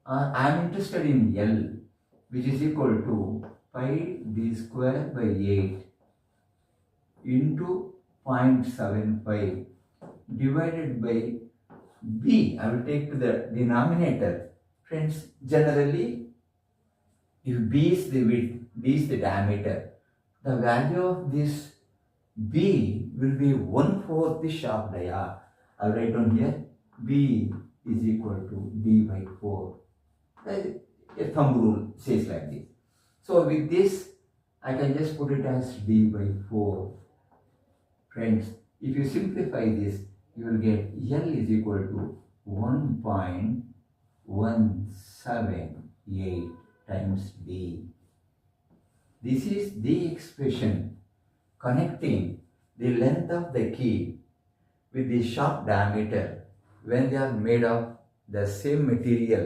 I am interested in L, which is equal to pi d square by 8 into 0.75 divided by B. I will take to the denominator. Friends, generally, if B is the width, D is the diameter, the value of this B will be 1/4 the shaft dia. I'll write down here B is equal to D by 4. A thumb rule says like this. So with this, I can just put it as D by 4. Friends, if you simplify this, you will get L is equal to 1.178 times D. This is the expression connecting the length of the key with the shaft diameter when they are made of the same material.